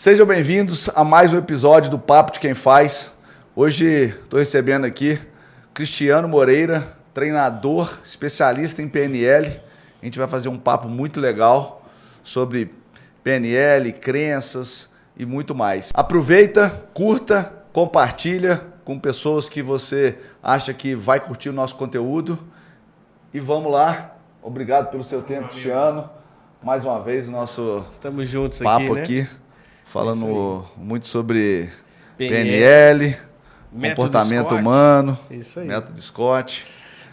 Sejam bem-vindos a mais um episódio do Papo de Quem Faz. Hoje estou recebendo aqui Cristiano Moreira, treinador, especialista em PNL. A gente vai fazer um papo muito legal sobre PNL, crenças e muito mais. Aproveita, curta, compartilha com pessoas que você acha que vai curtir o nosso conteúdo. E vamos lá. Obrigado pelo seu tempo, Cristiano. Mais uma vez o nosso Estamos juntos papo aqui, né? Falando muito sobre PNL, comportamento Scott. humano, Isso aí. método Scott.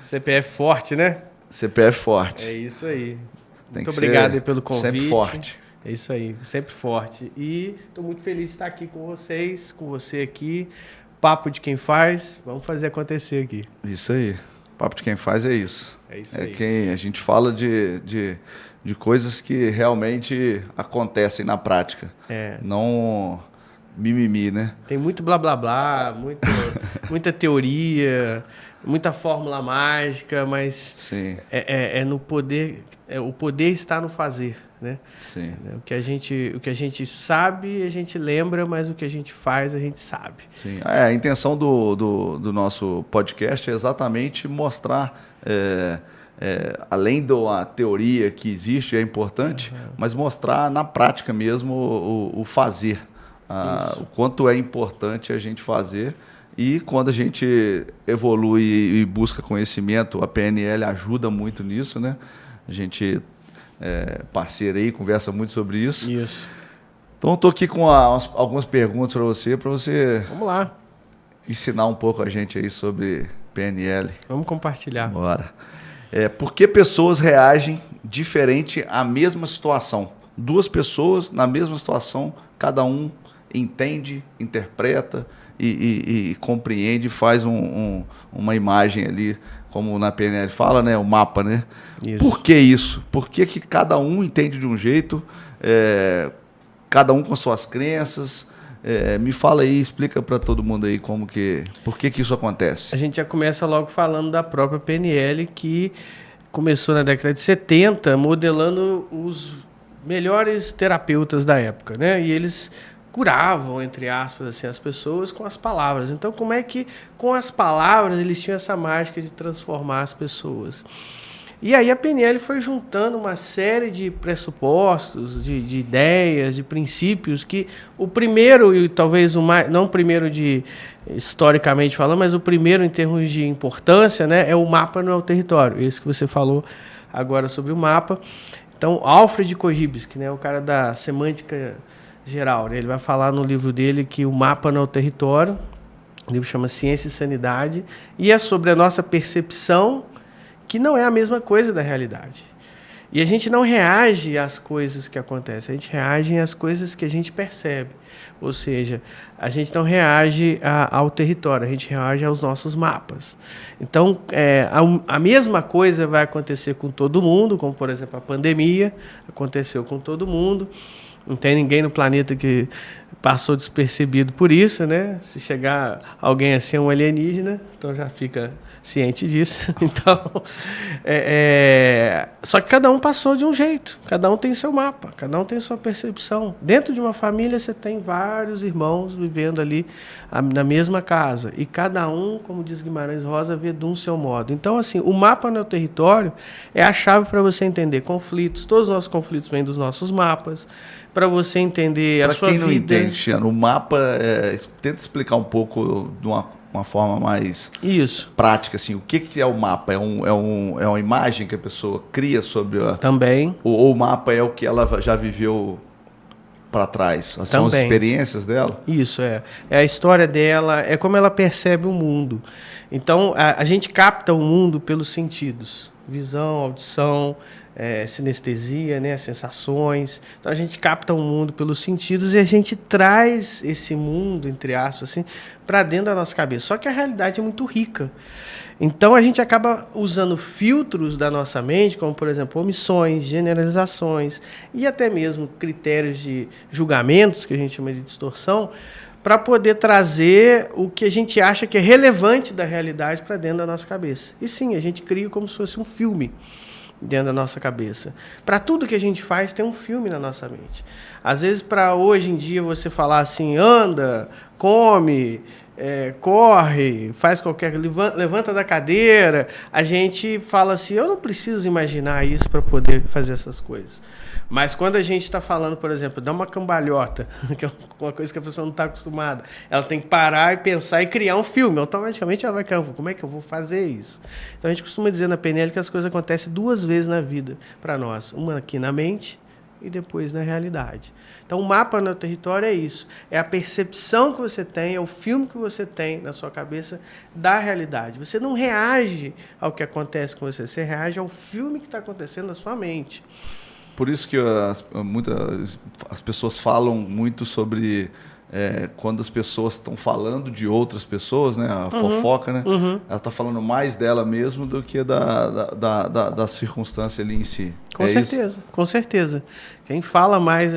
CPF forte, né? CPF forte. É isso aí. Tem Muito que obrigado ser aí pelo convite. sempre forte. É isso aí, sempre forte. E estou muito feliz de estar aqui com vocês, com você aqui. Papo de Quem Faz. Vamos fazer acontecer aqui. Isso aí. Papo de Quem Faz é isso. É isso aí. Quem a gente fala de coisas que realmente acontecem na prática. Não mimimi, né? Tem muito blá blá blá, muita teoria, muita fórmula mágica, mas Sim. É no poder, o poder está no fazer, né? Sim. O que a gente sabe, a gente lembra, mas o que a gente faz, a gente sabe. Sim. A intenção do nosso podcast é exatamente mostrar, além da teoria que existe, é importante, mas mostrar na prática mesmo o fazer, o quanto é importante a gente fazer. E quando a gente evolui e busca conhecimento, a PNL ajuda muito nisso, né? A gente parceiro aí, conversa muito sobre isso. Isso. Então, eu estou aqui com algumas perguntas para você Vamos lá. ensinar um pouco a gente aí sobre PNL. Vamos compartilhar. Bora. Por que pessoas reagem diferente à mesma situação? Duas pessoas na mesma situação, cada um entende, interpreta e compreende, faz uma imagem ali, como na PNL fala, né? O mapa, né? Isso. Por que isso? Por que cada um entende de um jeito, cada um com suas crenças? Me fala aí, explica para todo mundo aí por que isso acontece. A gente já começa logo falando da própria PNL, que começou na década de 70, modelando os melhores terapeutas da época, né? E eles curavam, entre aspas, assim, as pessoas com as palavras. Então, como é que com as palavras eles tinham essa mágica de transformar as pessoas? E aí a PNL foi juntando uma série de pressupostos, de ideias, de princípios, que o primeiro, e talvez o mais, não o primeiro historicamente falando, mas o primeiro em termos de importância, né, é o mapa, não é o território. Esse que você falou agora sobre o mapa. Então, Alfred Korzybski, né, o cara da semântica geral, né, ele vai falar no livro dele que o mapa não é o território. O livro chama Ciência e Sanidade, e é sobre a nossa percepção, que não é a mesma coisa da realidade. E a gente não reage às coisas que acontecem, a gente reage às coisas que a gente percebe. Ou seja, a gente não reage ao território, a gente reage aos nossos mapas. Então, a mesma coisa vai acontecer com todo mundo, como, por exemplo, a pandemia aconteceu com todo mundo. Não tem ninguém no planeta que passou despercebido por isso, né? Se chegar alguém assim, um alienígena, então já fica ciente disso. Então, só que cada um passou de um jeito, cada um tem seu mapa, cada um tem sua percepção. Dentro de uma família você tem vários irmãos vivendo ali na mesma casa, e cada um, como diz Guimarães Rosa, vê de um seu modo. Então, assim, o mapa no território é a chave para você entender conflitos. Todos os nossos conflitos vêm dos nossos mapas, para você entender a sua vida. Para quem não entende, Tiano, o mapa, tenta explicar um pouco de uma forma mais prática, assim, o que é o mapa? É uma imagem que a pessoa cria sobre Também. Ou o mapa é o que ela já viveu para trás? São as experiências dela? Isso, é a história dela, é como ela percebe o mundo. Então, a gente capta o mundo pelos sentidos. Visão, audição, sinestesia, né, sensações. Então a gente capta o mundo pelos sentidos e a gente traz esse mundo, entre aspas, assim, para dentro da nossa cabeça. Só que a realidade é muito rica. Então a gente acaba usando filtros da nossa mente, como por exemplo omissões, generalizações e até mesmo critérios de julgamentos, que a gente chama de distorção, para poder trazer o que a gente acha que é relevante da realidade para dentro da nossa cabeça. E sim, a gente cria como se fosse um filme. dentro da nossa cabeça. Para tudo que a gente faz, tem um filme na nossa mente. Às vezes, para hoje em dia, você falar assim, anda, come, corre, faz qualquer... Levanta da cadeira, a gente fala assim, eu não preciso imaginar isso para poder fazer essas coisas. Mas quando a gente está falando, por exemplo, dá uma cambalhota, que é uma coisa que a pessoa não está acostumada, ela tem que parar e pensar e criar um filme. Automaticamente ela vai criar, como é que eu vou fazer isso? Então a gente costuma dizer na PNL que as coisas acontecem 2 vezes na vida para nós. Uma aqui na mente e depois na realidade. Então o mapa no território é isso. É a percepção que você tem, é o filme que você tem na sua cabeça da realidade. Você não reage ao que acontece com você, você reage ao filme que está acontecendo na sua mente. Por isso que as pessoas falam muito sobre quando as pessoas estão falando de outras pessoas, né? A fofoca, né? Ela está falando mais dela mesmo do que da circunstância ali em si. Com certeza, isso? Com certeza. Quem fala mais,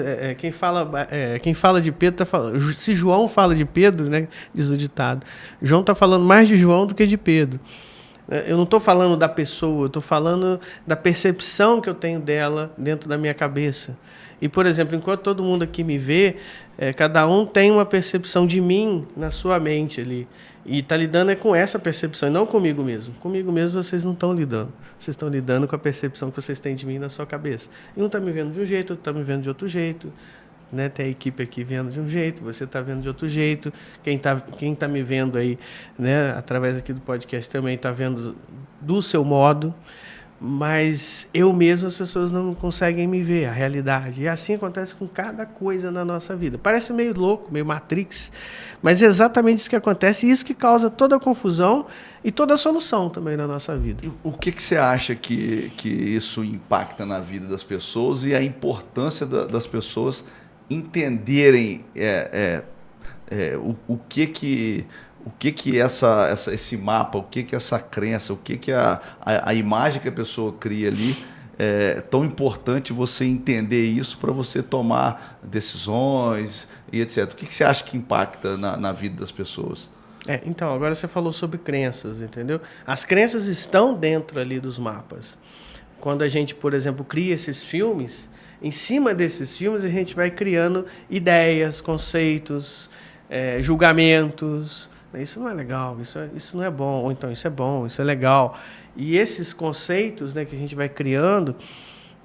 quem fala de Pedro está falando. Se João fala de Pedro, né? Diz o ditado. João está falando mais de João do que de Pedro. Eu não estou falando da pessoa, eu estou falando da percepção que eu tenho dela dentro da minha cabeça. E, por exemplo, enquanto todo mundo aqui me vê, cada um tem uma percepção de mim na sua mente ali. E está lidando com essa percepção, e não comigo mesmo. Comigo mesmo vocês não estão lidando. Vocês estão lidando com a percepção que vocês têm de mim na sua cabeça. E um está me vendo de um jeito, outro está me vendo de outro jeito. Né? Tem a equipe aqui vendo de um jeito, você está vendo de outro jeito, quem tá me vendo aí, né, através aqui do podcast também está vendo do seu modo, mas eu mesmo as pessoas não conseguem me ver, a realidade. E assim acontece com cada coisa na nossa vida. Parece meio louco, meio Matrix, mas é exatamente isso que acontece e isso que causa toda a confusão e toda a solução também na nossa vida. O que você acha que isso impacta na vida das pessoas e a importância das pessoas entenderem o que esse mapa, o que essa crença, o que a imagem que a pessoa cria ali é tão importante você entender isso para você tomar decisões e etc. O que você acha que impacta na vida das pessoas? Então, agora você falou sobre crenças, entendeu? As crenças estão dentro ali dos mapas. Quando a gente, por exemplo, cria esses filmes, em cima desses filmes a gente vai criando ideias, conceitos, julgamentos. Isso não é legal, isso não é bom, ou então isso é bom, isso é legal. E esses conceitos, né, que a gente vai criando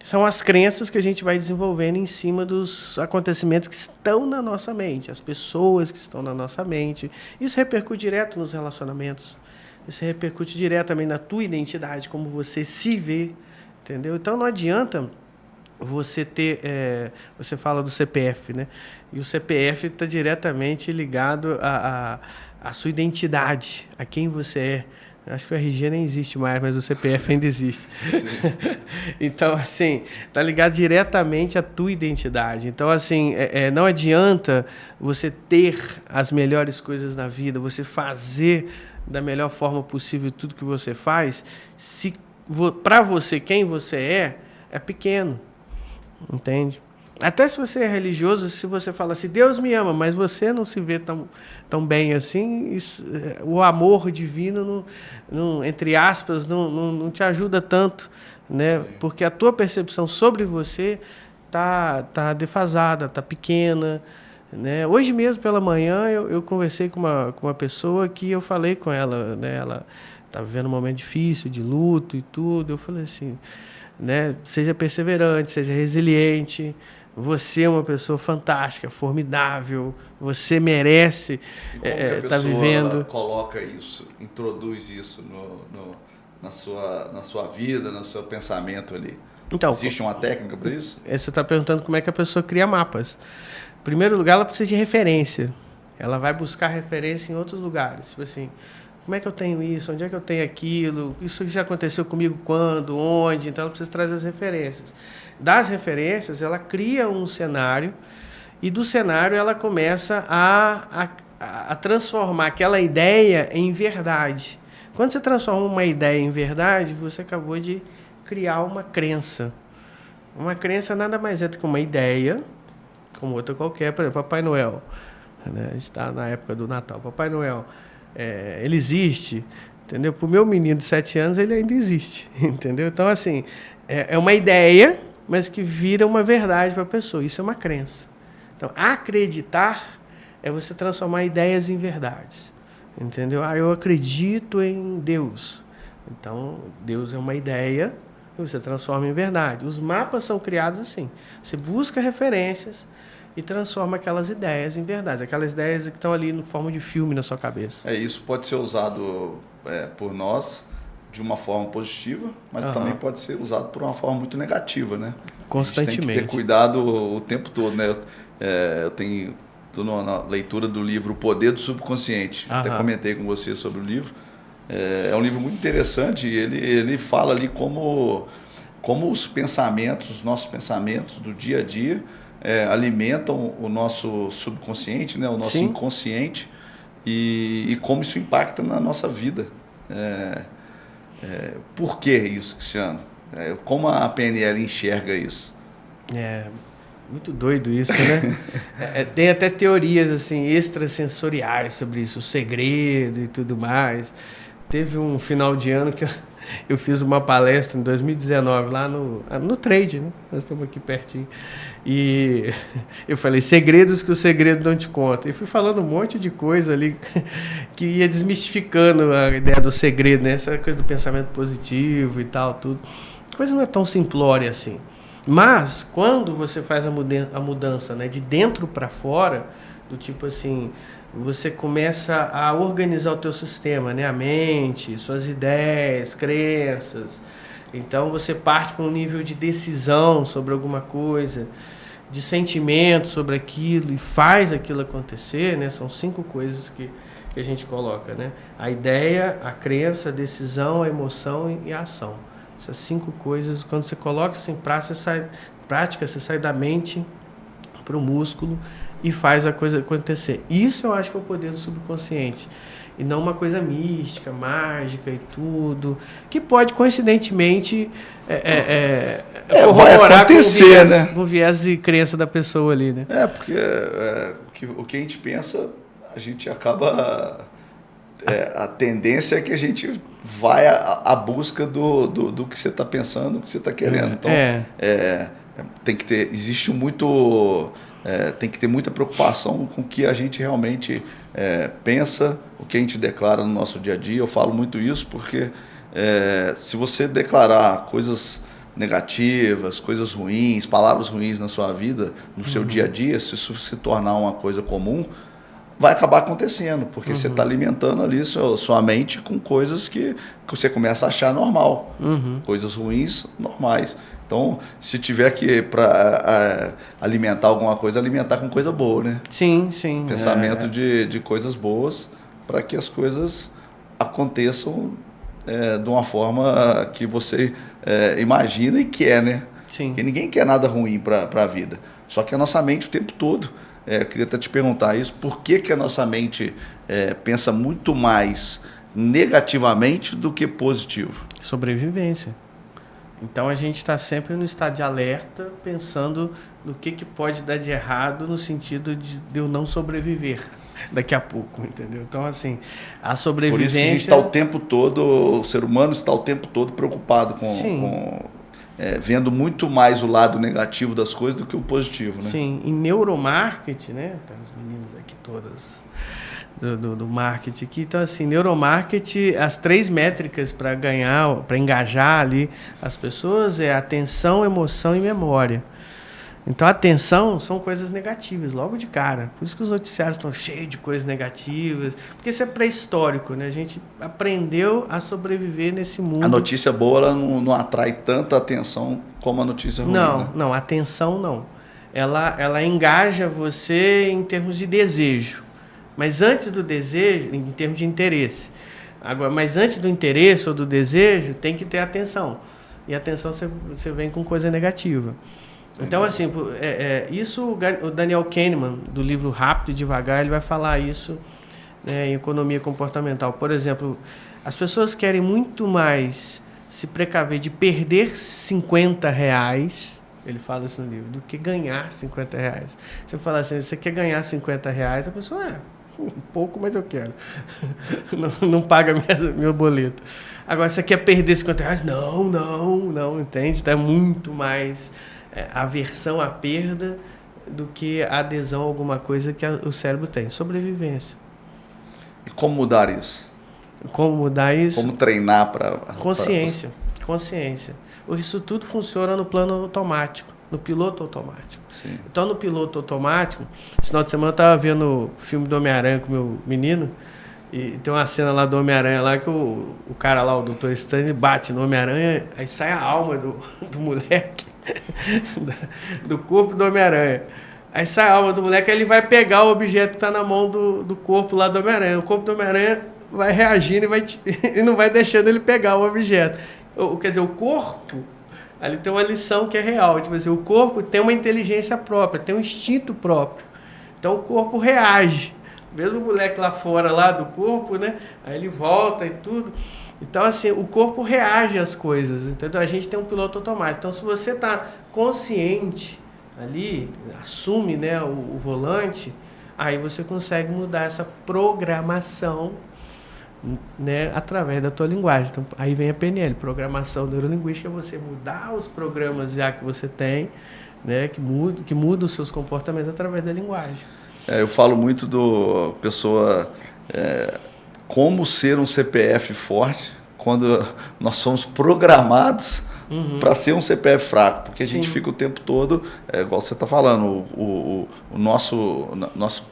são as crenças que a gente vai desenvolvendo em cima dos acontecimentos que estão na nossa mente, as pessoas que estão na nossa mente. Isso repercute direto nos relacionamentos, isso repercute direto também na tua identidade, como você se vê, entendeu? Então não adianta você ter, você fala do CPF, né? E o CPF está diretamente ligado à sua identidade, a quem você é. Acho que o RG nem existe mais, mas o CPF ainda existe. Então, assim, está ligado diretamente à tua identidade. Então, assim, não adianta você ter as melhores coisas na vida, você fazer da melhor forma possível tudo que você faz, se para você, quem você é pequeno. Entende? Até se você é religioso, se você fala assim, Deus me ama, mas você não se vê tão bem assim, o amor divino, entre aspas, não te ajuda tanto, né? Porque a tua percepção sobre você tá defasada, tá pequena, né? Hoje mesmo pela manhã eu conversei com uma pessoa que eu falei com ela, né? Ela tá vivendo um momento difícil de luto e tudo. Eu falei assim, né? Seja perseverante, seja resiliente. Você é uma pessoa fantástica, formidável. Você merece estar vivendo. Coloca isso, introduz isso na sua vida, no seu pensamento ali. Então, existe uma técnica para isso? Você está perguntando como é que a pessoa cria mapas. Em primeiro lugar, ela precisa de referência. Ela vai buscar referência em outros lugares. Tipo assim, como é que eu tenho isso? Onde é que eu tenho aquilo? Isso já aconteceu comigo quando? Onde? Então, ela precisa trazer as referências. Das referências, ela cria um cenário e do cenário ela começa a transformar aquela ideia em verdade. Quando você transforma uma ideia em verdade, você acabou de criar uma crença. Uma crença nada mais é do que uma ideia, como outra qualquer. Por exemplo, Papai Noel. Né? A gente está na época do Natal. Papai Noel, ele existe? entendeu? Para o meu menino de 7 anos, ele ainda existe, entendeu? Então, assim, é uma ideia, mas que vira uma verdade para a pessoa. Isso é uma crença. Então, acreditar é você transformar ideias em verdades, entendeu? Eu acredito em Deus. Então, Deus é uma ideia e você transforma em verdade. Os mapas são criados assim. Você busca referências e transforma aquelas ideias em verdade. Aquelas ideias que estão ali no forma de filme na sua cabeça. Isso pode ser usado por nós de uma forma positiva, mas também pode ser usado por uma forma muito negativa, né? Constantemente. A gente tem que ter cuidado o tempo todo, né? Eu estou na leitura do livro O Poder do Subconsciente. Até comentei com você sobre o livro. É um livro muito interessante e ele fala ali como os nossos pensamentos do dia a dia alimentam o nosso subconsciente, né? O nosso inconsciente e como isso impacta na nossa vida. Por que isso, Cristiano? Como a PNL enxerga isso? Muito doido isso, né? Tem até teorias assim extrasensoriais sobre isso, o segredo e tudo mais. Teve um final de ano que eu fiz uma palestra em 2019 lá no Trade, né? Nós estamos aqui pertinho. E eu falei, segredos que o segredo não te conta. E fui falando um monte de coisa ali que ia desmistificando a ideia do segredo, né? Essa coisa do pensamento positivo e tal, tudo. A coisa não é tão simplória assim. Mas, quando você faz a mudança, né, de dentro para fora, do tipo assim, você começa a organizar o teu sistema, né, a mente, suas ideias, crenças. Então, você parte para um nível de decisão sobre alguma coisa, de sentimento sobre aquilo e faz aquilo acontecer, né? São 5 coisas que a gente coloca, né? A ideia, a crença, a decisão, a emoção e a ação. Essas 5 coisas, quando você coloca isso em prática, você sai da mente para o músculo e faz a coisa acontecer. Isso eu acho que é o poder do subconsciente. E não uma coisa mística, mágica e tudo, que pode, coincidentemente, corroborar com o viés de crença da pessoa ali, né? Porque o que a gente pensa, a gente acaba... a tendência é que a gente vai à busca do que você está pensando, do que você está querendo. Então, tem que ter, tem que ter muita preocupação com o que a gente realmente pensa, o que a gente declara no nosso dia a dia. Eu falo muito isso porque se você declarar coisas negativas, coisas ruins, palavras ruins na sua vida, no seu dia a dia, se isso se tornar uma coisa comum, vai acabar acontecendo, porque você está alimentando ali sua mente com coisas que você começa a achar normal, coisas ruins, normais. Então, se tiver que para alimentar alguma coisa, alimentar com coisa boa, né? Sim, sim. Pensamento de coisas boas para que as coisas aconteçam de uma forma que você imagina e quer, né? Sim. Porque ninguém quer nada ruim para a vida. Só que a nossa mente o tempo todo. Eu queria até te perguntar isso, por que a nossa mente pensa muito mais negativamente do que positivo? Sobrevivência. Então a gente está sempre no estado de alerta, pensando no que pode dar de errado no sentido de eu não sobreviver daqui a pouco, entendeu? Então, assim, a sobrevivência... Por isso que a gente está o tempo todo, o ser humano está o tempo todo preocupado vendo muito mais o lado negativo das coisas do que o positivo, né? Sim, em neuromarketing, né? Tem as meninas aqui todas do marketing aqui. Então, assim, neuromarketing, as 3 métricas para engajar ali as pessoas é atenção, emoção e memória. Então, a atenção são coisas negativas, logo de cara. Por isso que os noticiários estão cheios de coisas negativas. Porque isso é pré-histórico, né? A gente aprendeu a sobreviver nesse mundo. A notícia boa, ela não atrai tanta atenção como a notícia ruim, né? Não, a atenção não. Ela engaja você em termos de desejo. Mas antes do desejo, em termos de interesse. Agora, mas antes do interesse ou do desejo, tem que ter atenção. E a atenção você vem com coisa negativa. Então, assim, isso o Daniel Kahneman, do livro Rápido e Devagar, ele vai falar isso, né, em economia comportamental. Por exemplo, as pessoas querem muito mais se precaver de perder R$50, ele fala isso no livro, do que ganhar R$50. Se eu falar assim, você quer ganhar R$50, a pessoa Um pouco, mas eu quero. Não paga meu boleto. Agora, você quer perder R$50? Não, entende? Então, é muito mais aversão à perda do que a adesão a alguma coisa que o cérebro tem. Sobrevivência. E como mudar isso? Como mudar isso? Como treinar para... Consciência. Isso tudo funciona no plano automático, no piloto automático. Sim. Então, no piloto automático, esse final de semana eu estava vendo o filme do Homem-Aranha com meu menino, e tem uma cena lá do Homem-Aranha lá que o cara lá, o Dr. Strange, bate no Homem-Aranha, aí sai a alma do moleque, do corpo do Homem-Aranha. Aí sai a alma do moleque, aí ele vai pegar o objeto que está na mão do corpo lá do Homem-Aranha. O corpo do Homem-Aranha vai reagindo e não vai deixando ele pegar o objeto. Quer dizer, o corpo, ali tem uma lição que é real. Tipo assim, o corpo tem uma inteligência própria, tem um instinto próprio. Então o corpo reage. Mesmo o moleque lá fora lá do corpo, né? Aí ele volta e tudo. Então, assim, o corpo reage às coisas, entendeu? A gente tem um piloto automático. Então, se você está consciente ali, assume, né, o volante, aí você consegue mudar essa programação, né, através da tua linguagem. Então, aí vem a PNL, programação neurolinguística, você mudar os programas já que você tem, né, que muda os seus comportamentos através da linguagem. Eu falo muito do pessoa como ser um CPF forte quando nós somos programados para ser um CPF fraco, porque a gente fica o tempo todo, igual você está falando, o nosso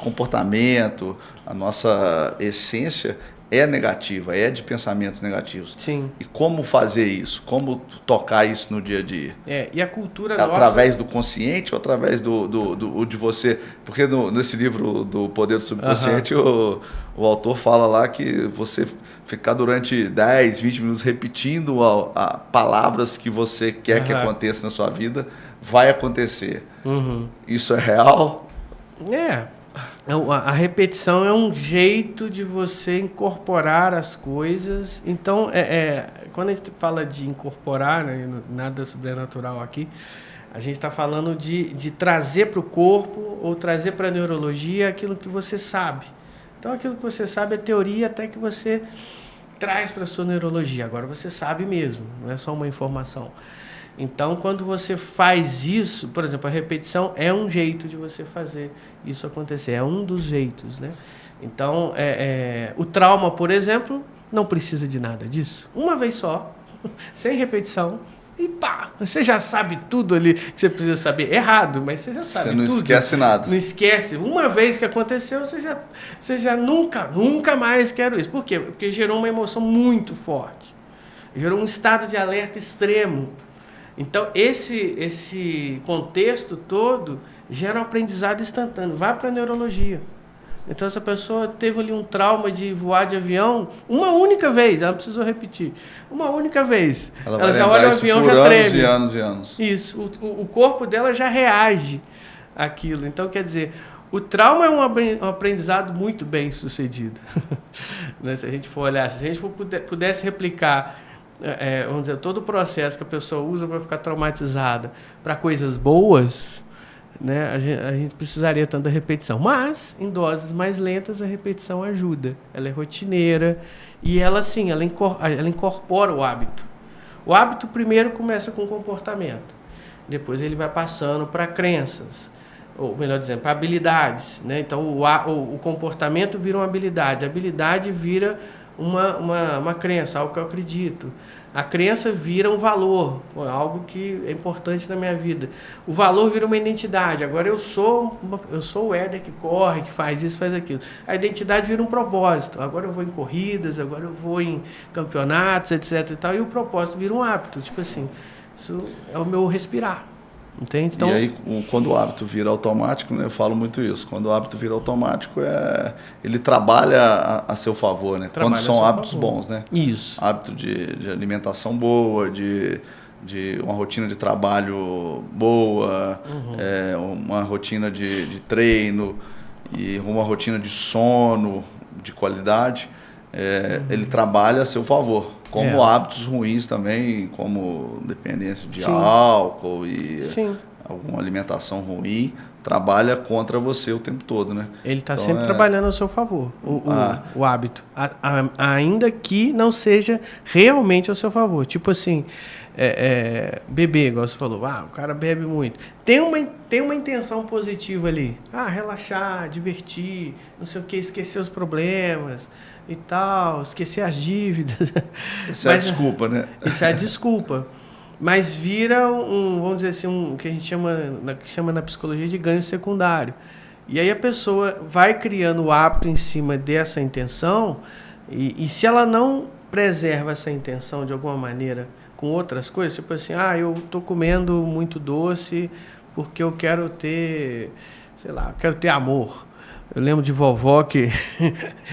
comportamento, a nossa essência é negativa, é de pensamentos negativos. Sim. E como fazer isso? Como tocar isso no dia a dia? E a cultura através do consciente ou através do de você? Porque nesse livro do Poder do Subconsciente, o autor fala lá que você ficar durante 10, 20 minutos repetindo palavras que você quer que aconteça na sua vida, vai acontecer. Isso é real? A repetição é um jeito de você incorporar as coisas. Então, quando a gente fala de incorporar, né, nada sobrenatural aqui, a gente está falando de trazer para o corpo ou trazer para a neurologia aquilo que você sabe. Então, aquilo que você sabe é teoria até que você traz para a sua neurologia. Agora você sabe mesmo, não é só uma informação. Então, quando você faz isso, por exemplo, a repetição é um jeito de você fazer isso acontecer, é um dos jeitos, né? Então, o trauma, por exemplo, não precisa de nada disso. Uma vez só, sem repetição, e pá, você já sabe tudo ali que você precisa saber. Errado, mas você já sabe tudo. Você não esquece nada. Não esquece. Uma vez que aconteceu, você já nunca mais quero isso. Por quê? Porque gerou uma emoção muito forte. Gerou um estado de alerta extremo. Então, esse contexto todo gera um aprendizado instantâneo. Vai para a neurologia. Então, essa pessoa teve ali um trauma de voar de avião uma única vez, ela não precisou repetir. Uma única vez. Ela já olha o avião, já treme. E anos e anos. Isso. O corpo dela já reage àquilo. Então, quer dizer, o trauma é um aprendizado muito bem sucedido. Se a gente for olhar, se a gente pudesse replicar vamos dizer, todo o processo que a pessoa usa para ficar traumatizada para coisas boas, né, a gente precisaria tanta repetição. Mas, em doses mais lentas, a repetição ajuda. Ela é rotineira e ela incorpora o hábito. O hábito primeiro começa com comportamento. Depois ele vai passando para crenças. Ou melhor dizendo, para habilidades. Né? Então, o comportamento vira uma habilidade. A habilidade vira uma crença, algo que eu acredito. A crença vira um valor, algo que é importante na minha vida. O valor vira uma identidade. Agora eu sou o Éder que corre, que faz isso, faz aquilo. A identidade vira um propósito. Agora eu vou em corridas, agora eu vou em campeonatos, etc. E tal. E o propósito vira um hábito. Tipo assim, isso é o meu respirar. Entende? Então, e aí, quando o hábito vira automático, né, eu falo muito isso, quando o hábito vira automático, ele trabalha a seu favor, né? Quando são hábitos bons, né? Isso. Hábito de alimentação boa, de uma rotina de trabalho boa, uma rotina de treino e uma rotina de sono de qualidade, ele trabalha a seu favor. Como hábitos ruins também, como dependência de álcool e alguma alimentação ruim, trabalha contra você o tempo todo, né? Ele está sempre trabalhando ao seu favor, o hábito. Ainda que não seja realmente ao seu favor. Tipo assim, beber, igual você falou. O cara bebe muito. Tem uma intenção positiva ali. Relaxar, divertir, não sei o que, esquecer os problemas e tal, esquecer as dívidas. Isso é a desculpa, né? Isso é a desculpa. Mas vira vamos dizer assim, o que a gente chama na psicologia de ganho secundário. E aí a pessoa vai criando o hábito em cima dessa intenção, e se ela não preserva essa intenção de alguma maneira com outras coisas, tipo assim, eu estou comendo muito doce porque eu quero ter, sei lá, quero ter amor. Eu lembro de vovó que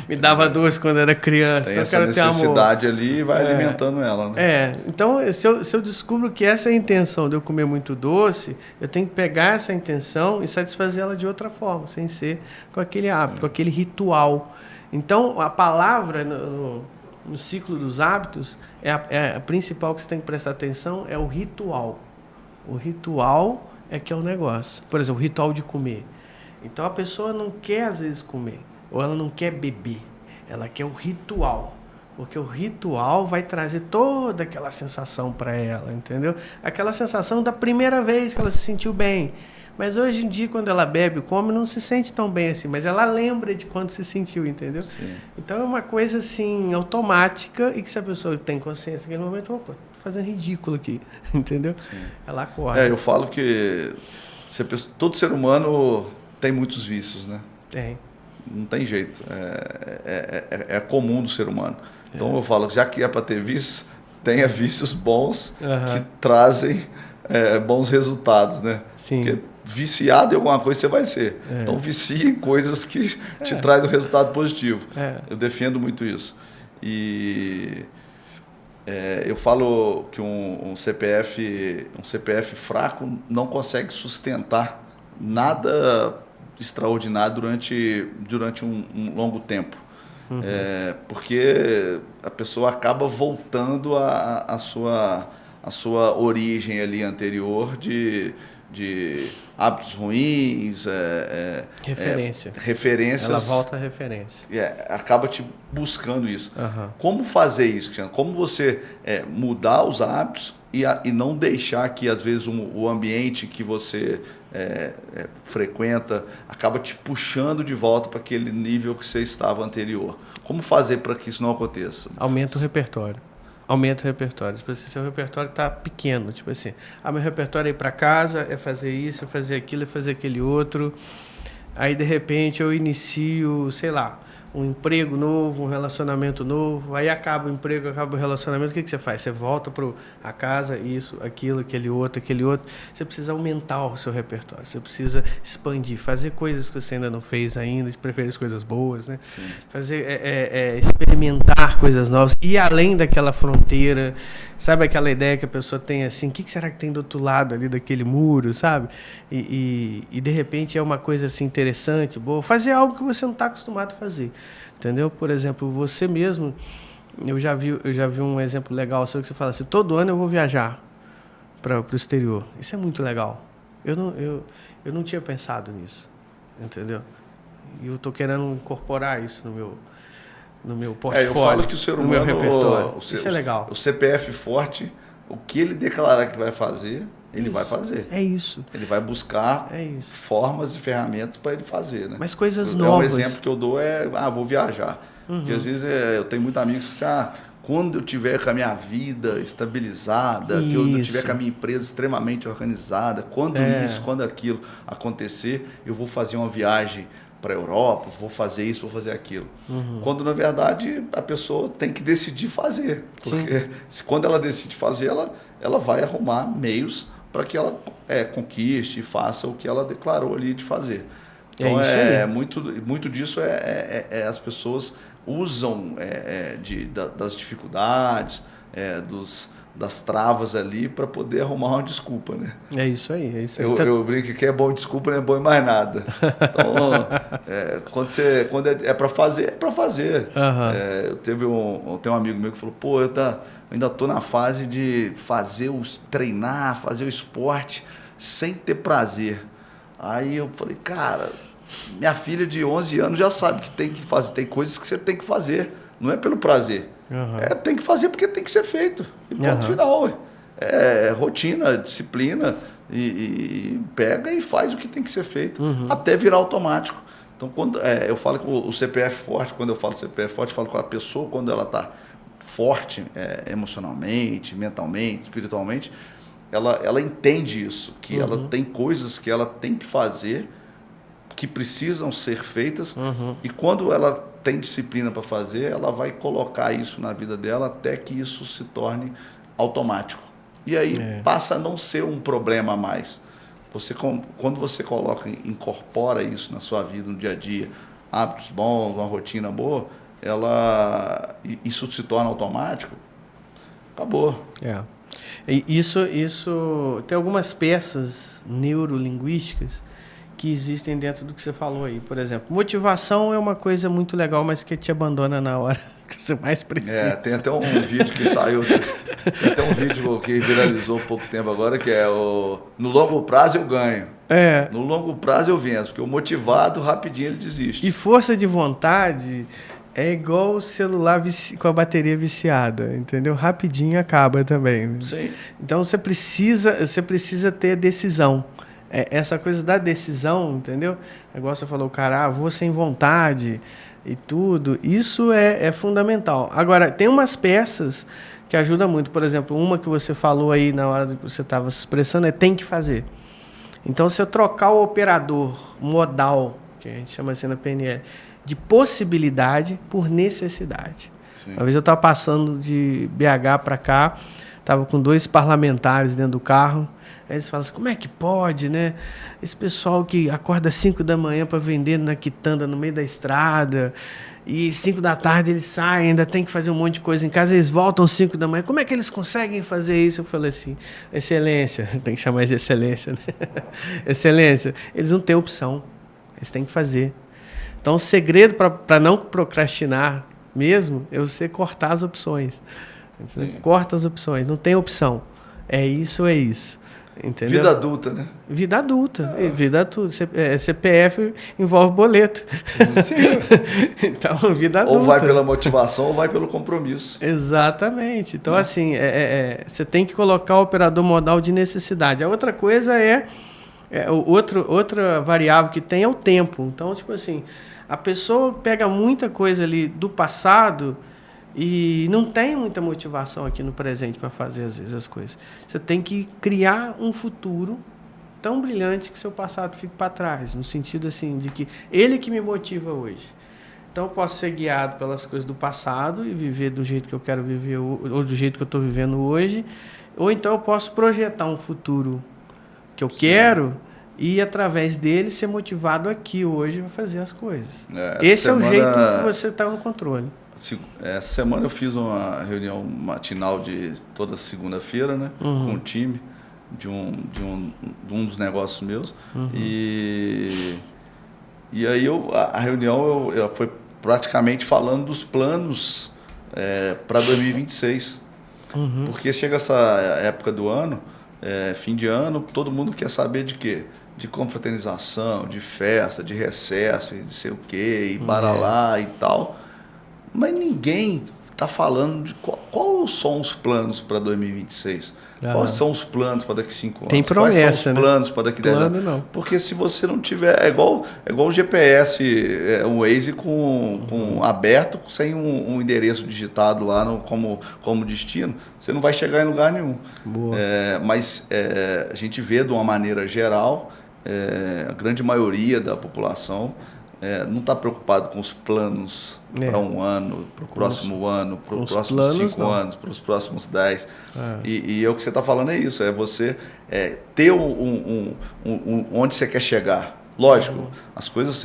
me dava doce quando era criança. Tem então essa eu quero ter amor. necessidade ali e vai alimentando ela, né? Então se eu descubro que essa é a intenção de eu comer muito doce, eu tenho que pegar essa intenção e satisfazer ela de outra forma, sem ser com aquele hábito, com aquele ritual. Então, a palavra no ciclo dos hábitos, a principal que você tem que prestar atenção é o ritual. O ritual é que é o negócio. Por exemplo, o ritual de comer. Então a pessoa não quer às vezes comer, ou ela não quer beber, ela quer o ritual, porque o ritual vai trazer toda aquela sensação para ela, entendeu? Aquela sensação da primeira vez que ela se sentiu bem. Mas hoje em dia, quando ela bebe, come, não se sente tão bem assim, mas ela lembra de quando se sentiu, entendeu? Sim. Então é uma coisa assim automática, e que se a pessoa tem consciência naquele momento, opa, tô fazendo ridículo aqui, entendeu? Sim. Ela acorda. Eu falo que todo ser humano tem muitos vícios, né? Tem. Não tem jeito. É comum do ser humano. Então eu falo, já que é para ter vícios, tenha vícios bons que trazem bons resultados, né? Sim. Porque viciado em alguma coisa você vai ser. Então vicia em coisas que te trazem um resultado positivo. Eu defendo muito isso. E eu falo que um CPF fraco não consegue sustentar nada extraordinário durante um longo tempo. Uhum. Porque a pessoa acaba voltando à sua origem ali anterior de hábitos ruins, referências. Ela volta à referência. Acaba te buscando isso. Uhum. Como fazer isso, Cristiano? Como você mudar os hábitos e não deixar que, às vezes, o ambiente que você frequenta acaba te puxando de volta para aquele nível que você estava anterior? Como fazer para que isso não aconteça? Aumenta o repertório. Aumenta o repertório. Tipo assim, seu repertório está pequeno. Tipo assim, meu repertório é ir para casa, é fazer isso, é fazer aquilo, é fazer aquele outro. Aí, de repente, eu inicio, sei lá, um emprego novo, um relacionamento novo. Aí acaba o emprego, acaba o relacionamento. O que você faz? Você volta para a casa, isso, aquilo, aquele outro. Você precisa aumentar o seu repertório. Você precisa expandir, fazer coisas que você ainda não fez ainda, de preferência coisas boas, né? Sim. Fazer, experimentar coisas novas, ir além daquela fronteira. Sabe aquela ideia que a pessoa tem assim, o que será que tem do outro lado ali daquele muro, sabe? E de repente é uma coisa assim interessante, boa. Fazer algo que você não está acostumado a fazer, entendeu? Por exemplo, você mesmo, eu já vi um exemplo legal seu que você fala assim, todo ano eu vou viajar para o exterior. Isso é muito legal. Eu não tinha pensado nisso, entendeu? E eu estou querendo incorporar isso no meu portfólio, eu falo que o ser humano, no meu repertório. Isso é legal. O CPF forte, o que ele declarar que vai fazer, ele vai fazer. É isso. Ele vai buscar formas e ferramentas para ele fazer, né? Mas coisas novas. Um exemplo que eu dou vou viajar. Uhum. Porque às vezes eu tenho muitos amigos que dizem, quando eu tiver com a minha vida estabilizada, que eu tiver com a minha empresa extremamente organizada, quando isso, quando aquilo acontecer, eu vou fazer uma viagem para a Europa, vou fazer isso, vou fazer aquilo. Uhum. Quando, na verdade, a pessoa tem que decidir fazer. Porque quando ela decide fazer, ela vai arrumar meios para que ela conquiste e faça o que ela declarou ali de fazer. Então, muito disso as pessoas usam das dificuldades, das travas ali para poder arrumar uma desculpa, né? É isso aí. Eu brinco que é bom desculpa, não é bom em mais nada. Então, quando é para fazer, é para fazer. Uhum. Tem um amigo meu que falou, eu ainda estou na fase de treinar, fazer o esporte, sem ter prazer. Aí eu falei, cara, minha filha de 11 anos já sabe que tem que fazer, tem coisas que você tem que fazer, não é pelo prazer. Tem que fazer porque tem que ser feito. E ponto final. É rotina, disciplina, e pega e faz o que tem que ser feito, até virar automático. Então, quando eu falo que o CPF forte, quando eu falo CPF forte, eu falo com a pessoa quando ela está forte emocionalmente, mentalmente, espiritualmente, ela entende isso, que ela tem coisas que ela tem que fazer, que precisam ser feitas, e quando ela tem disciplina para fazer, ela vai colocar isso na vida dela até que isso se torne automático. E aí passa a não ser um problema a mais. Quando você incorpora isso na sua vida, no dia a dia, hábitos bons, uma rotina boa, isso se torna automático, acabou. Isso tem algumas peças neurolinguísticas que existem dentro do que você falou aí. Por exemplo, motivação é uma coisa muito legal, mas que te abandona na hora que você mais precisa. Tem até um vídeo que saiu, tem até um vídeo que viralizou há pouco tempo agora, que é no longo prazo eu ganho. No longo prazo eu venço, porque o motivado rapidinho ele desiste. E força de vontade é igual o celular com a bateria viciada, entendeu? Rapidinho acaba também. Sim. Então você precisa ter decisão. Essa coisa da decisão, entendeu? Igual você falou, cara, vou sem vontade e tudo. Isso é fundamental. Agora, tem umas peças que ajudam muito. Por exemplo, uma que você falou aí na hora que você estava se expressando tem que fazer. Então, se eu trocar o operador modal, que a gente chama assim na PNL, de possibilidade por necessidade. Sim. Uma vez eu estava passando de BH para cá, estava com 2 parlamentares dentro do carro. Aí eles falam assim, como é que pode, né? Esse pessoal que acorda às 5 da manhã para vender na quitanda no meio da estrada, e 5 da tarde eles saem, ainda tem que fazer um monte de coisa em casa, eles voltam às 5 da manhã. Como é que eles conseguem fazer isso? Eu falei assim, excelência, tem que chamar de excelência, né? Excelência, eles não têm opção, eles têm que fazer. Então o segredo para não procrastinar mesmo é você cortar as opções. Você corta as opções, não tem opção. É isso ou é isso. Entendeu? Vida adulta, né? Vida adulta. Vida adulta. CPF envolve boleto. Sim. Então, vida adulta. Ou vai pela motivação ou vai pelo compromisso. Exatamente. Então, assim, você tem que colocar o operador modal de necessidade. A outra coisa outra variável que tem é o tempo. Então, tipo assim, a pessoa pega muita coisa ali do passado e não tem muita motivação aqui no presente para fazer, às vezes, as coisas. Você tem que criar um futuro tão brilhante que seu passado fique para trás, no sentido assim, de que ele que me motiva hoje. Então, eu posso ser guiado pelas coisas do passado e viver do jeito que eu quero viver, ou do jeito que eu estou vivendo hoje, ou então eu posso projetar um futuro que eu quero e, através dele, ser motivado aqui hoje a fazer as coisas. Esse é o jeito que você está no controle. Essa semana eu fiz uma reunião matinal de toda segunda-feira, né, com o time de um dos negócios meus. E aí a reunião ela foi praticamente falando dos planos para 2026. Porque chega essa época do ano, fim de ano, todo mundo quer saber de quê? De confraternização, de festa, de recesso, de sei o quê, e para lá e tal. Mas ninguém está falando de quais são os planos para 2026. Quais são os planos para daqui 5 anos? Tem promessa, quais são os planos para daqui 10 anos? Não. Porque se você não tiver... É igual o GPS, um Waze com aberto, sem um endereço digitado lá como destino, você não vai chegar em lugar nenhum. Mas a gente vê de uma maneira geral, a grande maioria da população não está preocupado com os planos para um ano, para o próximo ano, para os próximos 5 anos, para os próximos 10. E o que você está falando é isso, é você ter onde você quer chegar. Lógico, as coisas,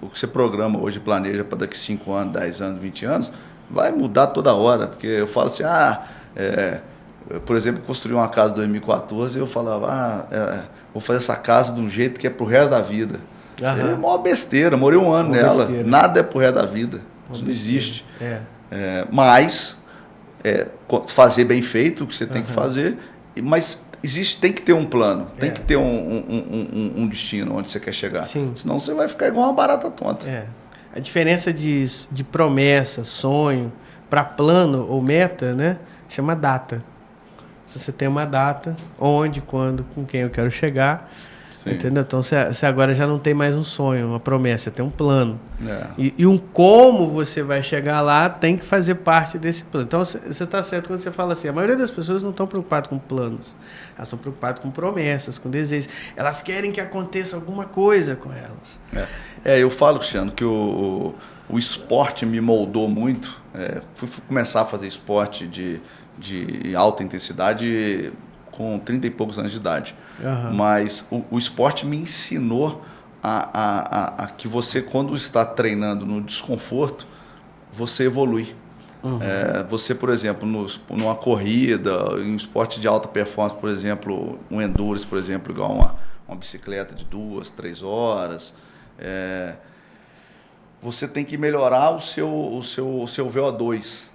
o que você programa hoje, planeja para daqui 5 anos, 10 anos, 20 anos, vai mudar toda hora. Porque eu falo assim, por exemplo, construí uma casa em 2014 e eu falava, vou fazer essa casa de um jeito que é pro resto da vida. É uma besteira, morei um ano nela. Besteira. Nada é pro resto da vida. Isso não existe. Mas fazer bem feito o que você tem que fazer, mas tem que ter um plano, tem que ter um destino onde você quer chegar. Sim. Senão você vai ficar igual uma barata tonta. A diferença de promessa, sonho, para plano ou meta, né? Chama data. Se você tem uma data, onde, quando, com quem eu quero chegar, entendeu? Então você agora já não tem mais um sonho, uma promessa, você tem um plano. E um como você vai chegar lá tem que fazer parte desse plano. Então você está certo quando você fala assim, a maioria das pessoas não estão preocupadas com planos, elas estão preocupadas com promessas, com desejos. Elas querem que aconteça alguma coisa com elas. Eu falo, Cristiano, que o esporte me moldou muito. Fui começar a fazer esporte de alta intensidade com 30 e poucos anos de idade. Mas o esporte me ensinou a que você, quando está treinando no desconforto, você evolui. Você, por exemplo, numa corrida, em um esporte de alta performance, por exemplo, um endurance, por exemplo, igual uma bicicleta de 2, 3 horas, você tem que melhorar o seu VO2,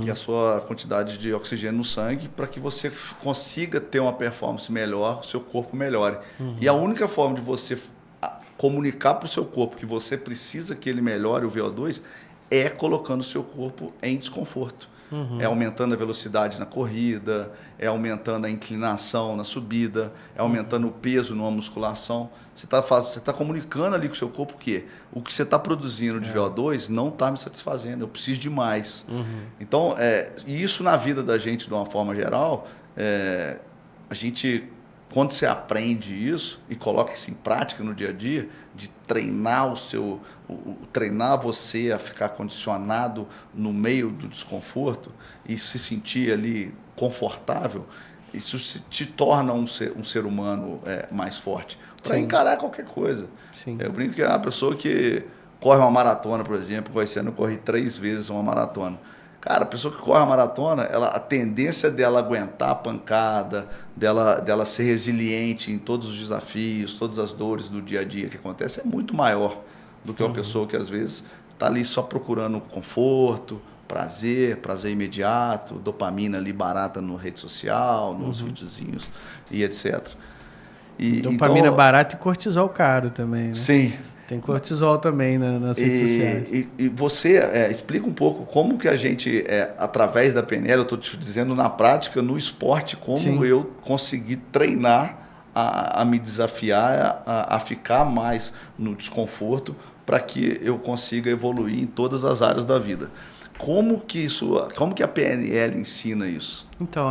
que é a sua quantidade de oxigênio no sangue, para que você consiga ter uma performance melhor, o seu corpo melhore. E a única forma de você comunicar para o seu corpo que você precisa que ele melhore o VO2 é colocando o seu corpo em desconforto. É aumentando a velocidade na corrida, é aumentando a inclinação na subida, é aumentando o peso numa musculação. Você está comunicando ali com o seu corpo que o que você está produzindo de VO2 não está me satisfazendo, eu preciso de mais. Então, e isso na vida da gente, de uma forma geral, a gente, quando você aprende isso e coloca isso em prática no dia a dia, de treinar treinar você a ficar condicionado no meio do desconforto e se sentir ali confortável, isso te torna um ser humano mais forte para encarar qualquer coisa. Eu brinco que é uma pessoa que corre uma maratona, por exemplo, esse ano eu corri 3 vezes uma maratona. Cara, a pessoa que corre a maratona, a tendência dela aguentar a pancada, dela ser resiliente em todos os desafios, todas as dores do dia a dia que acontece, é muito maior do que uma pessoa que às vezes está ali só procurando conforto, prazer imediato, dopamina ali barata na rede social, nos videozinhos e etc. Dopamina barata e cortisol caro também, né? Sim. Tem cortisol também nas redes sociais. E você explica um pouco como que a gente, através da PNL, eu estou te dizendo na prática, no esporte, como eu consegui treinar a me desafiar, a ficar mais no desconforto para que eu consiga evoluir em todas as áreas da vida. Como que a PNL ensina isso? Então,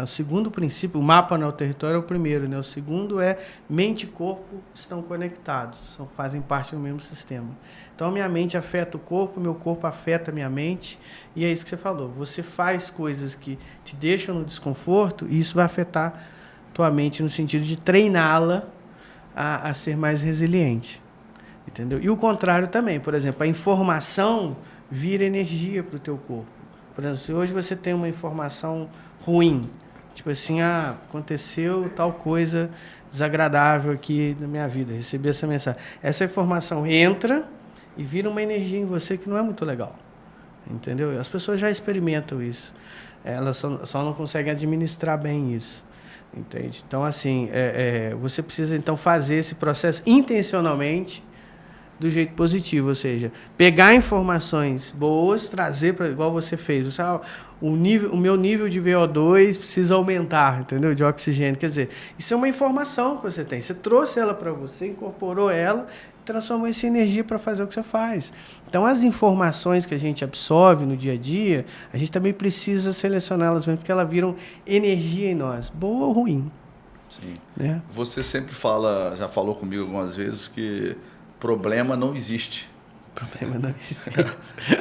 o segundo princípio, o mapa no território é o primeiro, né? O segundo é mente e corpo estão conectados, fazem parte do mesmo sistema. Então, minha mente afeta o corpo, meu corpo afeta a minha mente, e é isso que você falou. Você faz coisas que te deixam no desconforto e isso vai afetar tua mente no sentido de treiná-la a ser mais resiliente. Entendeu? E o contrário também. Por exemplo, a informação vira energia para o teu corpo. Por exemplo, se hoje você tem uma informação ruim, tipo assim, aconteceu tal coisa desagradável aqui na minha vida, recebi essa mensagem. Essa informação entra e vira uma energia em você que não é muito legal. Entendeu? As pessoas já experimentam isso. Elas só não conseguem administrar bem isso. Entende? Então, assim, você precisa então fazer esse processo intencionalmente do jeito positivo, ou seja, pegar informações boas, trazer para igual você fez. O meu nível de VO2 precisa aumentar, entendeu? De oxigênio. Quer dizer, isso é uma informação que você tem. Você trouxe ela para você, incorporou ela e transformou essa energia para fazer o que você faz. Então, as informações que a gente absorve no dia a dia, a gente também precisa selecioná-las mesmo, porque elas viram energia em nós, boa ou ruim. Sim. Né? Você sempre já falou comigo algumas vezes que problema não existe. Problema não existe.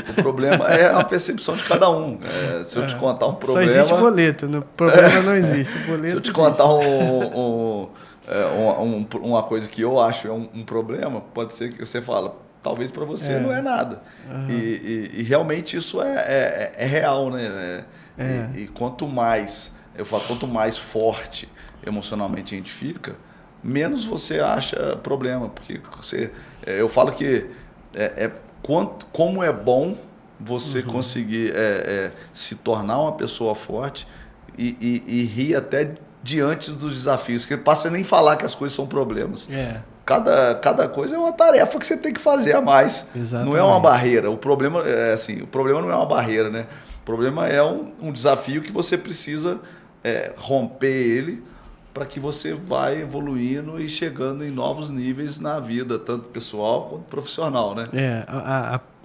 O problema é a percepção de cada um. Se eu te contar um problema... Só existe boleto, o problema não existe. Boleto se eu te contar uma coisa que eu acho um problema, pode ser que você fala, talvez para você não é nada. E realmente isso é real, né? E quanto mais forte emocionalmente a gente fica, menos você acha problema, porque eu falo que como é bom você conseguir se tornar uma pessoa forte e rir até diante dos desafios, que ele passa a nem falar que as coisas são problemas. Cada coisa é uma tarefa que você tem que fazer a mais. Exatamente. Não é uma barreira. O problema é assim, o problema não é uma barreira, né? O problema é um desafio que você precisa romper ele para que você vá evoluindo e chegando em novos níveis na vida, tanto pessoal quanto profissional, né?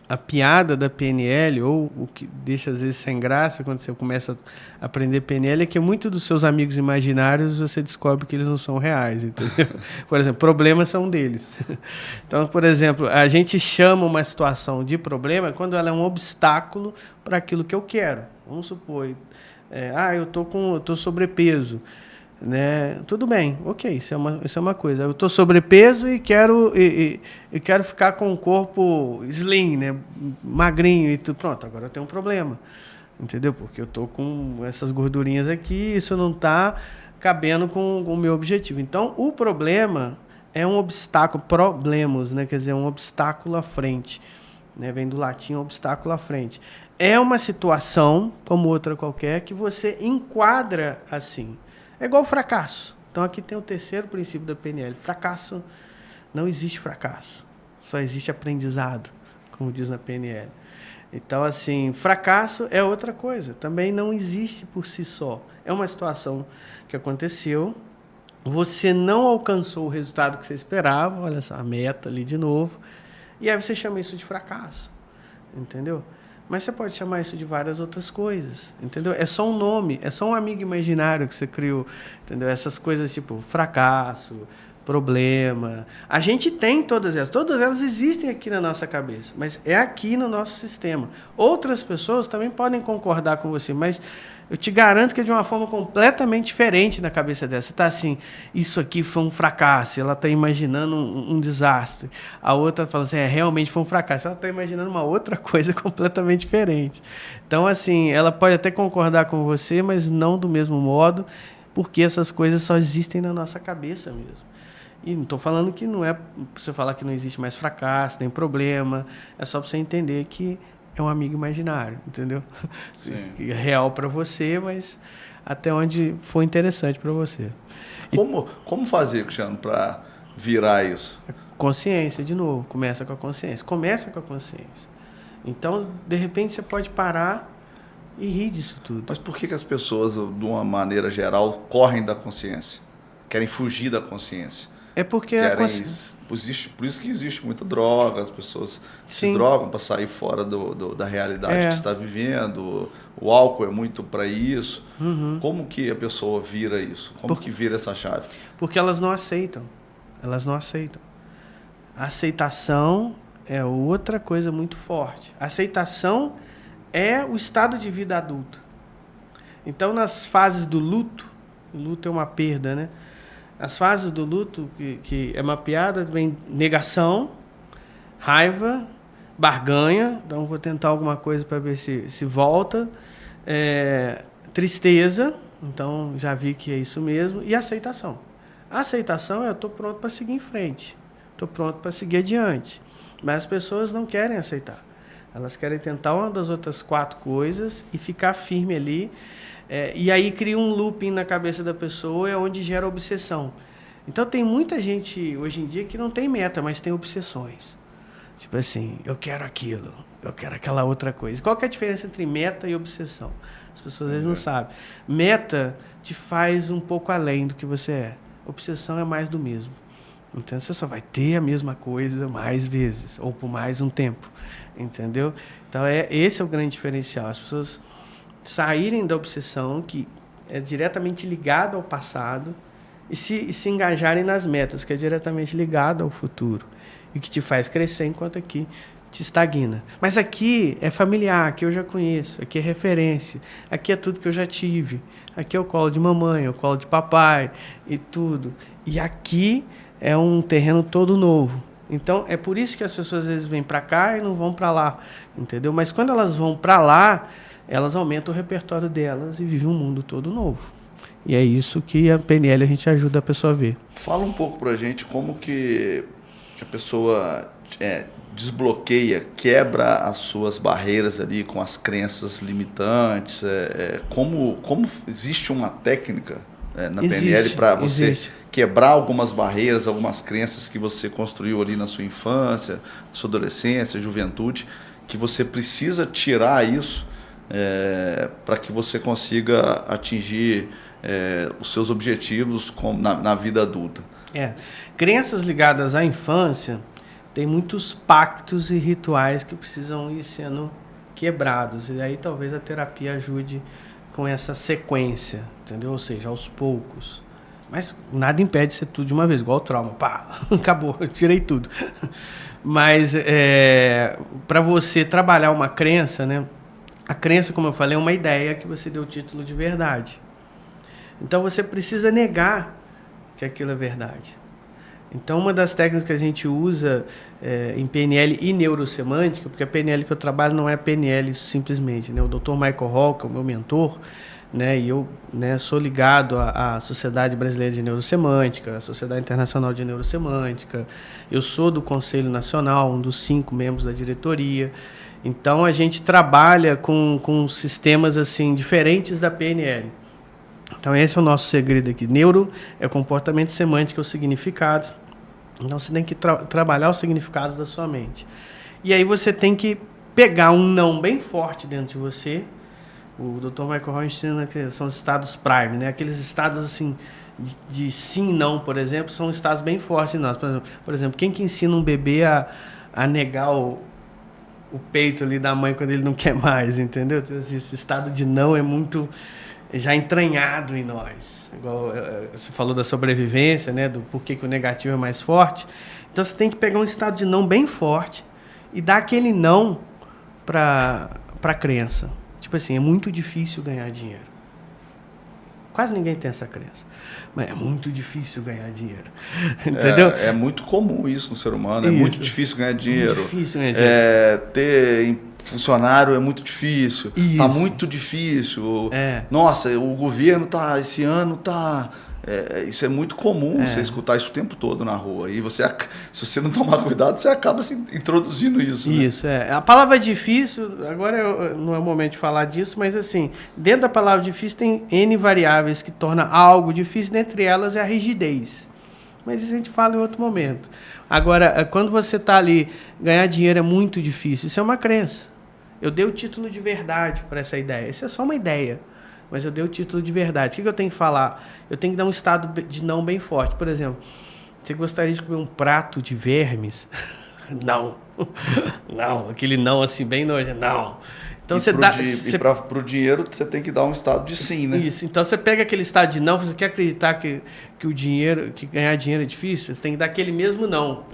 A piada da PNL, ou o que deixa às vezes sem graça quando você começa a aprender PNL, é que muitos dos seus amigos imaginários você descobre que eles não são reais, entendeu? Por exemplo, problemas são deles. Então, por exemplo, a gente chama uma situação de problema quando ela é um obstáculo para aquilo que eu quero. Vamos supor, eu tô sobrepeso. Né? Tudo bem, ok, isso é uma coisa. Eu estou sobrepeso e quero ficar com o corpo slim, né? Magrinho e tudo. Pronto, agora eu tenho um problema, entendeu? Porque eu estou com essas gordurinhas aqui, isso não está cabendo com o meu objetivo. Então, o problema é um obstáculo, problemos, né? Quer dizer, um obstáculo à frente, né? Vem do latim obstáculo à frente. É uma situação, como outra qualquer, que você enquadra assim. É igual fracasso. Então, aqui tem o terceiro princípio da PNL. Fracasso, não existe fracasso. Só existe aprendizado, como diz na PNL. Então, assim, fracasso é outra coisa. Também não existe por si só. É uma situação que aconteceu, você não alcançou o resultado que você esperava, olha só, a meta ali de novo, e aí você chama isso de fracasso, entendeu? Mas você pode chamar isso de várias outras coisas, entendeu? É só um nome, é só um amigo imaginário que você criou, entendeu? Essas coisas tipo fracasso, problema. A gente tem todas elas existem aqui na nossa cabeça, mas é aqui no nosso sistema. Outras pessoas também podem concordar com você, mas eu te garanto que é de uma forma completamente diferente na cabeça dela. Você está assim, isso aqui foi um fracasso, ela está imaginando um desastre. A outra fala assim, realmente foi um fracasso. Ela está imaginando uma outra coisa completamente diferente. Então, assim, ela pode até concordar com você, mas não do mesmo modo, porque essas coisas só existem na nossa cabeça mesmo. E não estou falando que não é para você falar que não existe mais fracasso, nem problema, é só para você entender que é um amigo imaginário, entendeu? Sim. É real para você, mas até onde for interessante para você. Como fazer, Cristiano, para virar isso? Consciência, de novo. Começa com a consciência. Então, de repente, você pode parar e rir disso tudo. Mas por que as pessoas, de uma maneira geral, correm da consciência? Querem fugir da consciência? É porque por isso que existe muita droga, as pessoas se drogam para sair fora da realidade que está vivendo. O álcool é muito para isso. Uhum. Como que a pessoa vira isso? Como que vira essa chave? Porque elas não aceitam. A aceitação é outra coisa muito forte. A aceitação é o estado de vida adulto. Então, nas fases do luto, o luto é uma perda, né? As fases do luto, que é mapeada, vem negação, raiva, barganha, então vou tentar alguma coisa para ver se volta, tristeza, então já vi que é isso mesmo, e aceitação. A aceitação eu estou pronto para seguir em frente, estou pronto para seguir adiante, mas as pessoas não querem aceitar. Elas querem tentar uma das outras 4 coisas e ficar firme ali. E aí cria um looping na cabeça da pessoa, é onde gera obsessão. Então tem muita gente hoje em dia que não tem meta, mas tem obsessões. Tipo assim, eu quero aquilo, eu quero aquela outra coisa. Qual que é a diferença entre meta e obsessão? As pessoas às vezes não sabem. Meta te faz um pouco além do que você é. Obsessão é mais do mesmo. Então você só vai ter a mesma coisa mais vezes, ou por mais um tempo. Entendeu? Então esse é o grande diferencial. As pessoas saírem da obsessão, que é diretamente ligado ao passado, e se engajarem nas metas, que é diretamente ligado ao futuro, e que te faz crescer, enquanto aqui te estagna. Mas aqui é familiar, aqui eu já conheço, aqui é referência, aqui é tudo que eu já tive, aqui é o colo de mamãe, é o colo de papai, e tudo. E aqui é um terreno todo novo. Então, é por isso que as pessoas às vezes vêm para cá e não vão para lá, entendeu? Mas quando elas vão para lá, elas aumentam o repertório delas e vivem um mundo todo novo. E é isso que a PNL a gente ajuda a pessoa a ver. Fala um pouco pra gente como que a pessoa desbloqueia, quebra as suas barreiras ali com as crenças limitantes. Como existe uma técnica na PNL para você quebrar algumas barreiras, algumas crenças que você construiu ali na sua infância, sua adolescência, juventude, que você precisa tirar isso para que você consiga atingir os seus objetivos na vida adulta. Crenças ligadas à infância tem muitos pactos e rituais que precisam ir sendo quebrados, e aí talvez a terapia ajude com essa sequência, entendeu? Ou seja, aos poucos. Mas nada impede de ser tudo de uma vez, igual o trauma. Pá, acabou, eu tirei tudo. Mas para você trabalhar uma crença, né? A crença, como eu falei, é uma ideia que você deu o título de verdade. Então você precisa negar que aquilo é verdade. Então uma das técnicas que a gente usa em PNL e neurosemântica, porque a PNL que eu trabalho não é PNL simplesmente, né? O Dr. Michael Hall, que é o meu mentor, né? E eu, né, sou ligado à Sociedade Brasileira de Neurosemântica, à Sociedade Internacional de Neurosemântica. Eu sou do Conselho Nacional, um dos 5 membros da diretoria. Então a gente trabalha com sistemas assim diferentes da PNL. Então esse é o nosso segredo aqui. Neuro é comportamento, semântico é os significados. Então você tem que trabalhar os significados da sua mente. E aí você tem que pegar um não bem forte dentro de você. O Dr. Michael Hall ensina que são os estados prime, né? Aqueles estados assim de sim e não, por exemplo, são estados bem fortes em nós. Por exemplo, quem que ensina um bebê a negar o peito ali da mãe quando ele não quer mais, entendeu? Esse estado de não é muito já entranhado em nós. Igual você falou da sobrevivência, né? Do porquê que o negativo é mais forte. Então você tem que pegar um estado de não bem forte e dar aquele não para a crença. Tipo assim, é muito difícil ganhar dinheiro. Quase ninguém tem essa crença. Mas é muito difícil ganhar dinheiro. Entendeu? É muito comum isso no ser humano. É muito difícil ganhar dinheiro. Muito difícil ganhar dinheiro. Ter funcionário é muito difícil. Isso. Tá muito difícil. Nossa, o governo esse ano tá... isso é muito comum você escutar isso o tempo todo na rua. E você, se você não tomar cuidado, você acaba se introduzindo isso. Isso, né? A palavra difícil, agora não é o momento de falar disso, mas assim, dentro da palavra difícil tem N variáveis que tornam algo difícil, dentre elas é a rigidez. Mas isso a gente fala em outro momento. Agora, quando você está ali, ganhar dinheiro é muito difícil. Isso é uma crença. Eu dei o título de verdade para essa ideia. Isso é só uma ideia. Mas eu dei o título de verdade. O que eu tenho que falar? Eu tenho que dar um estado de não bem forte. Por exemplo, você gostaria de comer um prato de vermes? Não. Não. Aquele não assim, bem nojento. Não. Então para o dinheiro, você tem que dar um estado de sim, né? Isso. Então você pega aquele estado de não, você quer acreditar que ganhar dinheiro é difícil? Você tem que dar aquele mesmo não.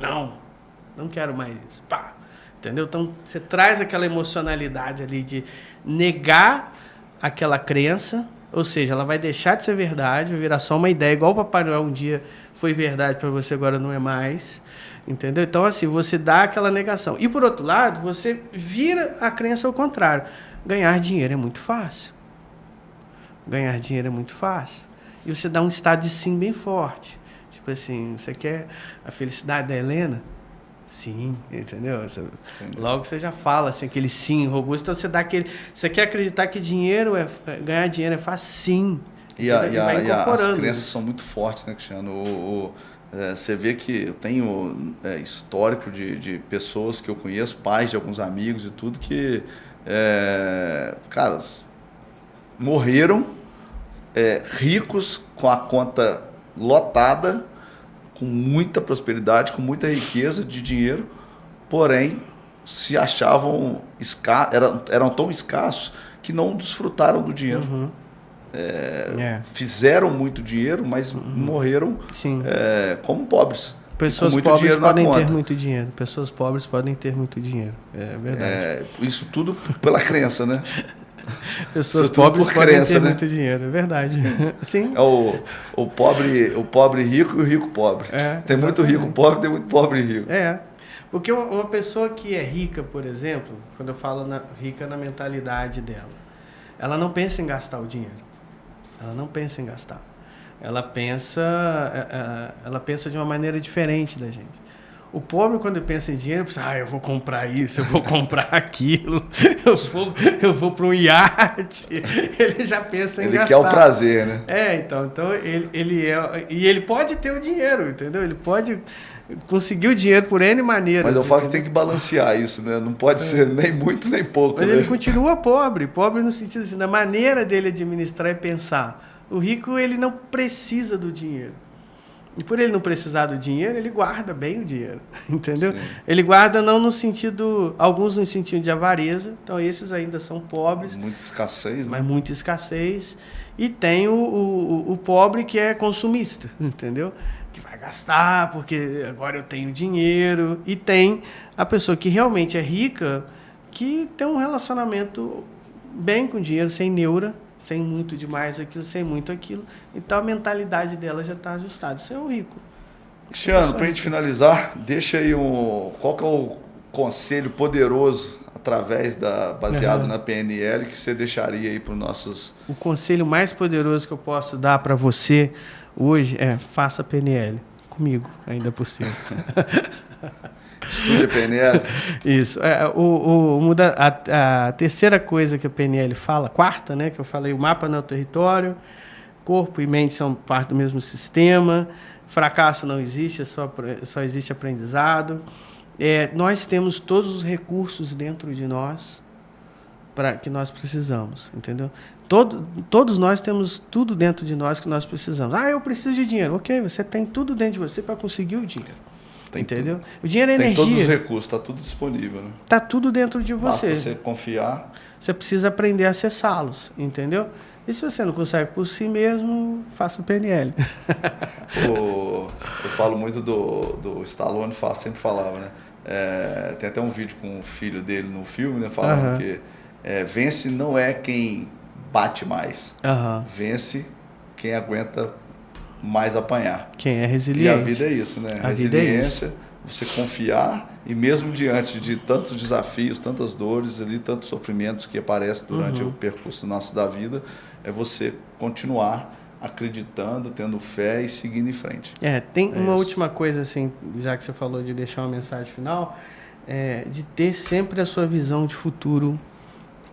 Não quero mais isso. Pá. Entendeu? Então você traz aquela emocionalidade ali de negar aquela crença, ou seja, ela vai deixar de ser verdade, vai virar só uma ideia, igual o Papai Noel um dia foi verdade para você, agora não é mais, entendeu? Então, assim, você dá aquela negação. E, por outro lado, você vira a crença ao contrário. Ganhar dinheiro é muito fácil. Ganhar dinheiro é muito fácil. E você dá um estado de sim bem forte. Tipo assim, você quer a felicidade da Helena? Sim, entendeu? Logo você já fala assim, aquele sim robusto, então você dá aquele. Você quer acreditar que ganhar dinheiro é fácil? Sim. E as crenças são muito fortes, né, Cristiano? Você vê que eu tenho histórico de pessoas que eu conheço, pais de alguns amigos e tudo, que caras morreram ricos, com a conta lotada, com muita prosperidade, com muita riqueza de dinheiro, porém se achavam eram tão escassos que não desfrutaram do dinheiro. Uhum. Fizeram muito dinheiro, mas morreram como pobres. Pessoas pobres podem ter muito dinheiro. Pessoas pobres podem ter muito dinheiro. É verdade. Isso tudo pela crença, né? Pessoas pobres podem ter muito dinheiro, é verdade. Sim. É o pobre rico e o rico pobre. Tem muito rico pobre, tem muito pobre rico. Porque uma pessoa que é rica, por exemplo, quando eu falo rica na mentalidade dela, ela não pensa em gastar o dinheiro. Ela não pensa em gastar. Ela pensa de uma maneira diferente da gente. O pobre, quando pensa em dinheiro, pensa, eu vou comprar isso, eu vou comprar aquilo, eu vou para um iate. Ele já pensa em gastar. Ele quer o prazer, né? Então e ele pode ter o dinheiro, entendeu? Ele pode conseguir o dinheiro por N maneiras. Mas eu falo que tem que balancear isso, né? Não pode ser nem muito nem pouco. Mas né? ele continua pobre no sentido assim, da maneira dele administrar e pensar. O rico, ele não precisa do dinheiro. E por ele não precisar do dinheiro, ele guarda bem o dinheiro, entendeu? Sim. Ele guarda não no sentido, alguns no sentido de avareza, então esses ainda são pobres. Muita escassez, né? Mas muita escassez. E tem o pobre que é consumista, entendeu? Que vai gastar porque agora eu tenho dinheiro. E tem a pessoa que realmente é rica, que tem um relacionamento bem com o dinheiro, sem neura, sem muito demais aquilo, sem muito aquilo. Então a mentalidade dela já está ajustada. Isso é o rico. Cristiano, para a gente finalizar, deixa aí qual que é o conselho poderoso baseado na PNL que você deixaria aí para os nossos... O conselho mais poderoso que eu posso dar para você hoje é faça PNL comigo, ainda por cima. Estude a PNL. Isso. A terceira coisa que a PNL fala, quarta, né, que eu falei, o mapa não é o território, corpo e mente são parte do mesmo sistema, fracasso não existe, só existe aprendizado. Nós temos todos os recursos dentro de nós que nós precisamos, entendeu? Todos nós temos tudo dentro de nós que nós precisamos. Eu preciso de dinheiro. Ok, você tem tudo dentro de você para conseguir o dinheiro. Entendeu? O dinheiro é energia. Tem todos os recursos, está tudo disponível. Né? Está tudo dentro de você. Basta você confiar. Você precisa aprender a acessá-los, entendeu? E se você não consegue por si mesmo, faça o PNL. Eu falo muito do Stallone, sempre falava, né? Tem até um vídeo com o filho dele no filme, né? Falando que vence não é quem bate mais. Vence quem aguenta mais apanhar. Quem é resiliente. E a vida é isso, né? A resiliência, você confiar e mesmo diante de tantos desafios, tantas dores, tantos sofrimentos que aparecem durante o percurso nosso da vida, é você continuar acreditando, tendo fé e seguindo em frente. Tem uma última coisa, assim, já que você falou de deixar uma mensagem final, de ter sempre a sua visão de futuro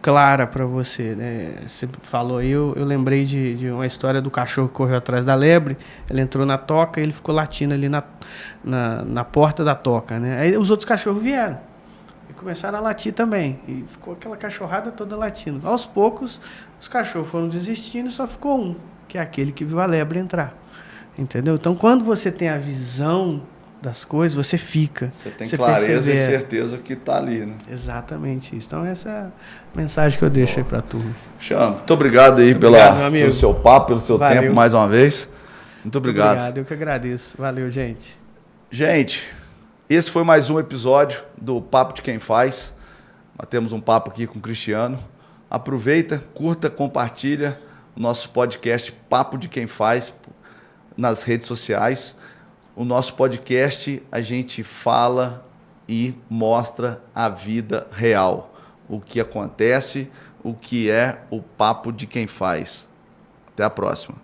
clara para você, né? Você falou aí, eu lembrei de uma história do cachorro que correu atrás da lebre, ele entrou na toca e ele ficou latindo ali na porta da toca, né? Aí os outros cachorros vieram e começaram a latir também, e ficou aquela cachorrada toda latindo. Aos poucos, os cachorros foram desistindo e só ficou um, que é aquele que viu a lebre entrar, entendeu? Então, quando você tem a visão das coisas, você fica. Você tem clareza e certeza que está ali, né? Exatamente isso. Então, essa é a mensagem que eu deixo aí para a turma. Cristiano, muito obrigado aí pelo seu papo, pelo seu tempo mais uma vez. Muito obrigado. Obrigado, eu que agradeço. Valeu, gente. Gente, esse foi mais um episódio do Papo de Quem Faz. Nós temos um papo aqui com o Cristiano. Aproveita, curta, compartilha o nosso podcast Papo de Quem Faz nas redes sociais. O nosso podcast, a gente fala e mostra a vida real. O que acontece, o que é o papo de quem faz. Até a próxima.